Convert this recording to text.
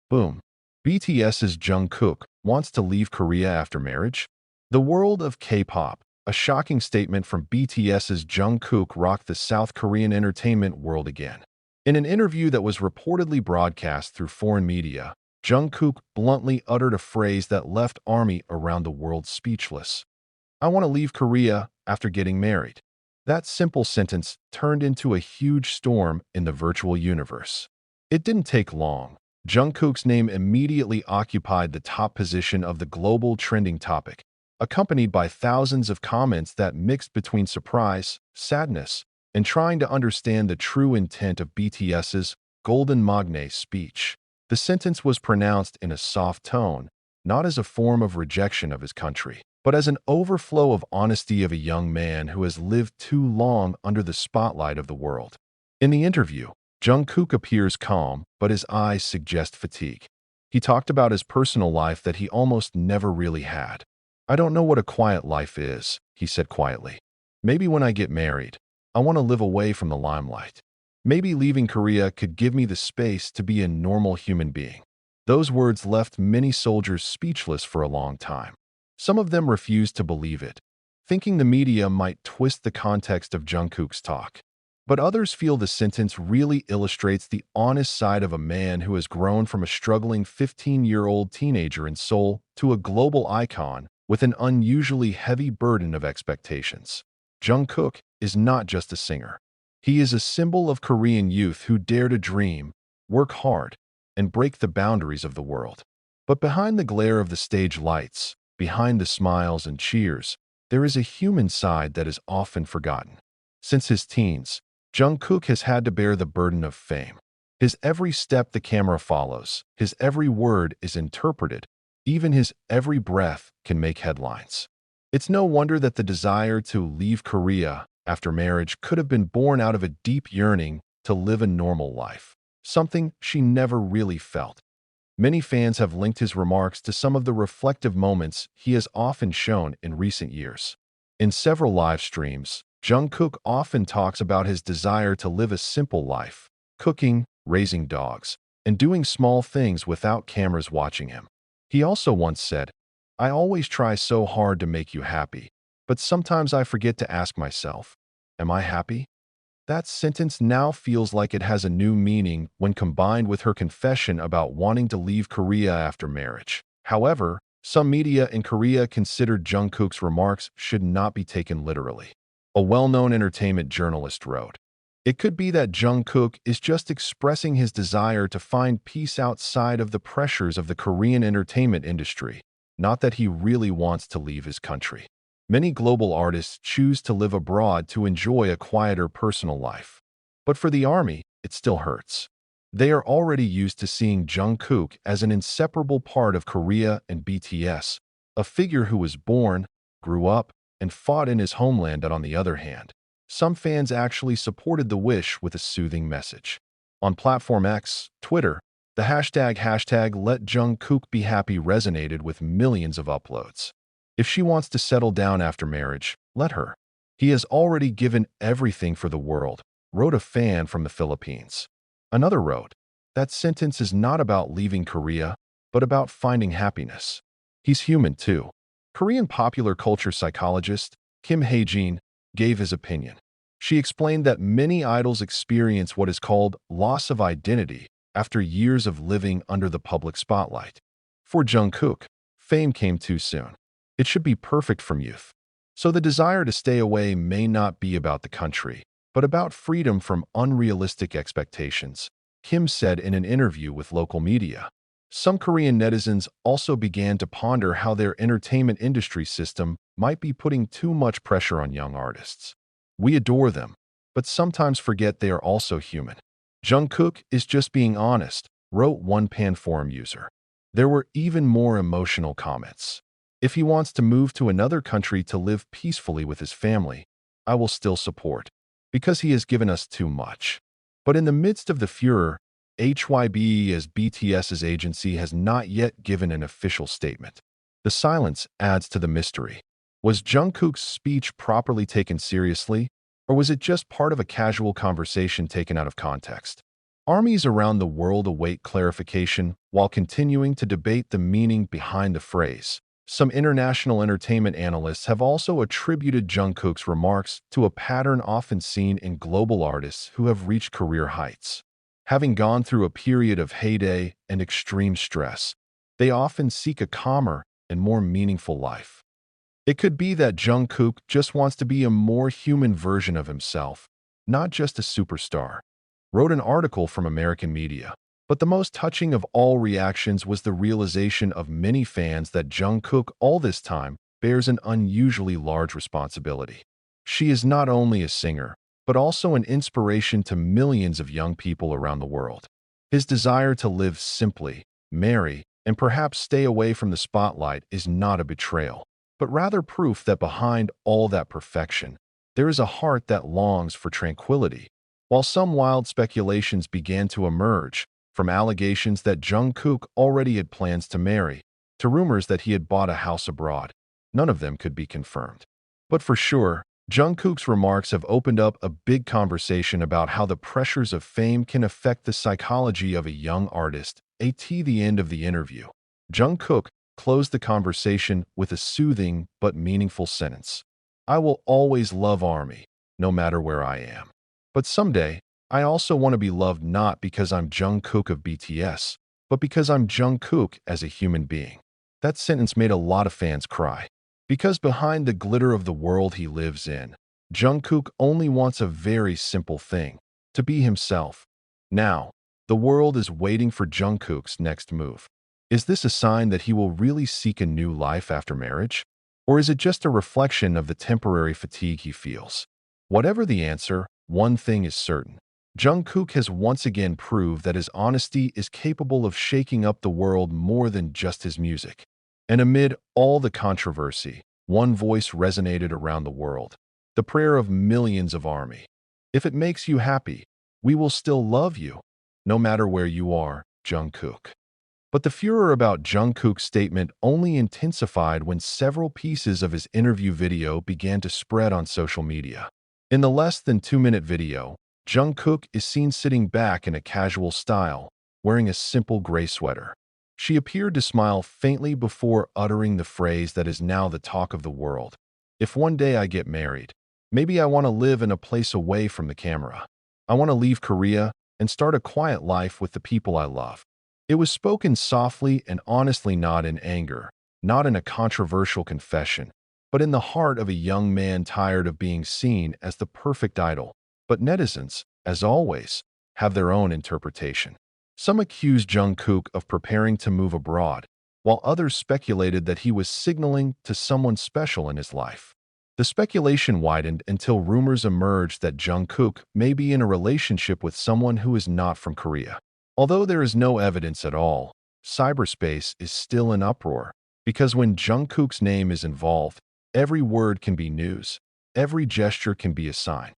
Boom. BTS's Jungkook wants to leave Korea after marriage? The world of K-pop. A shocking statement from BTS's Jungkook rocked the South Korean entertainment world again. In an interview that was reportedly broadcast through foreign media, Jungkook bluntly uttered a phrase that left ARMY around the world speechless. "I want to leave Korea after getting married." That simple sentence turned into a huge storm in the virtual universe. It didn't take long. Jungkook's name immediately occupied the top position of the global trending topic, accompanied by thousands of comments that mixed between surprise, sadness, and trying to understand the true intent of BTS's Golden Magne speech. The sentence was pronounced in a soft tone, not as a form of rejection of his country, but as an overflow of honesty of a young man who has lived too long under the spotlight of the world. In the interview, Jungkook appears calm, but his eyes suggest fatigue. He talked about his personal life that he almost never really had. "I don't know what a quiet life is," he said quietly. "Maybe when I get married, I want to live away from the limelight. Maybe leaving Korea could give me the space to be a normal human being." Those words left many soldiers speechless for a long time. Some of them refused to believe it, thinking the media might twist the context of Jungkook's talk. But others feel the sentence really illustrates the honest side of a man who has grown from a struggling 15-year-old teenager in Seoul to a global icon with an unusually heavy burden of expectations. Jungkook is not just a singer. He is a symbol of Korean youth who dare to dream, work hard, and break the boundaries of the world. But behind the glare of the stage lights, behind the smiles and cheers, there is a human side that is often forgotten. Since his teens, Jungkook has had to bear the burden of fame. His every step the camera follows, his every word is interpreted, even his every breath can make headlines. It's no wonder that the desire to leave Korea after marriage could have been born out of a deep yearning to live a normal life, something she never really felt. Many fans have linked his remarks to some of the reflective moments he has often shown in recent years. In several live streams, Jungkook often talks about his desire to live a simple life, cooking, raising dogs, and doing small things without cameras watching him. He also once said, "I always try so hard to make you happy, but sometimes I forget to ask myself, am I happy?" That sentence now feels like it has a new meaning when combined with her confession about wanting to leave Korea after marriage. However, some media in Korea considered Jungkook's remarks should not be taken literally. A well-known entertainment journalist wrote, "It could be that Jungkook is just expressing his desire to find peace outside of the pressures of the Korean entertainment industry, not that he really wants to leave his country." Many global artists choose to live abroad to enjoy a quieter personal life. But for the ARMY, it still hurts. They are already used to seeing Jungkook as an inseparable part of Korea and BTS, a figure who was born, grew up, and fought in his homeland. But on the other hand, some fans actually supported the wish with a soothing message. On platform X, Twitter, the hashtag Let Jungkook Be Happy resonated with millions of uploads. "If she wants to settle down after marriage, let her. He has already given everything for the world," wrote a fan from the Philippines. Another wrote, "That sentence is not about leaving Korea, but about finding happiness. He's human too." Korean popular culture psychologist Kim Hae-jin gave his opinion. She explained that many idols experience what is called loss of identity after years of living under the public spotlight. For Jungkook, fame came too soon. It should be perfect from youth. So the desire to stay away may not be about the country, but about freedom from unrealistic expectations, Kim said in an interview with local media. Some Korean netizens also began to ponder how their entertainment industry system might be putting too much pressure on young artists. "We adore them, but sometimes forget they are also human. Jungkook is just being honest," wrote one Pan Forum user. There were even more emotional comments. "If he wants to move to another country to live peacefully with his family, I will still support, because he has given us too much." But in the midst of the furor, HYBE, as BTS's agency, has not yet given an official statement. The silence adds to the mystery. Was Jungkook's speech properly taken seriously, or was it just part of a casual conversation taken out of context? Armies around the world await clarification while continuing to debate the meaning behind the phrase. Some international entertainment analysts have also attributed Jungkook's remarks to a pattern often seen in global artists who have reached career heights. Having gone through a period of heyday and extreme stress, they often seek a calmer and more meaningful life. It could be that Jungkook just wants to be a more human version of himself, not just a superstar, wrote an article from American media. But the most touching of all reactions was the realization of many fans that Jungkook all this time bears an unusually large responsibility. She is not only a singer, but also an inspiration to millions of young people around the world. His desire to live simply, marry, and perhaps stay away from the spotlight is not a betrayal, but rather proof that behind all that perfection, there is a heart that longs for tranquility. While some wild speculations began to emerge, from allegations that Jungkook already had plans to marry, to rumors that he had bought a house abroad, none of them could be confirmed. But for sure, Jungkook's remarks have opened up a big conversation about how the pressures of fame can affect the psychology of a young artist. At the end of the interview, Jungkook closed the conversation with a soothing but meaningful sentence. "I will always love ARMY, no matter where I am. But someday, I also want to be loved not because I'm Jungkook of BTS, but because I'm Jungkook as a human being." That sentence made a lot of fans cry. Because behind the glitter of the world he lives in, Jungkook only wants a very simple thing: to be himself. Now, the world is waiting for Jungkook's next move. Is this a sign that he will really seek a new life after marriage? Or is it just a reflection of the temporary fatigue he feels? Whatever the answer, one thing is certain. Jungkook has once again proved that his honesty is capable of shaking up the world more than just his music. And amid all the controversy, one voice resonated around the world: the prayer of millions of ARMY. "If it makes you happy, we will still love you, no matter where you are, Jungkook." But the furor about Jungkook's statement only intensified when several pieces of his interview video began to spread on social media. In the less than 2-minute video, Jungkook is seen sitting back in a casual style, wearing a simple gray sweater. She appeared to smile faintly before uttering the phrase that is now the talk of the world: "If one day I get married, maybe I want to live in a place away from the camera. I want to leave Korea and start a quiet life with the people I love." It was spoken softly and honestly, not in anger, not in a controversial confession, but in the heart of a young man tired of being seen as the perfect idol. But netizens, as always, have their own interpretation. Some accused Jungkook of preparing to move abroad, while others speculated that he was signaling to someone special in his life. The speculation widened until rumors emerged that Jungkook may be in a relationship with someone who is not from Korea. Although there is no evidence at all, cyberspace is still in uproar, because when Jungkook's name is involved, every word can be news, every gesture can be a sign.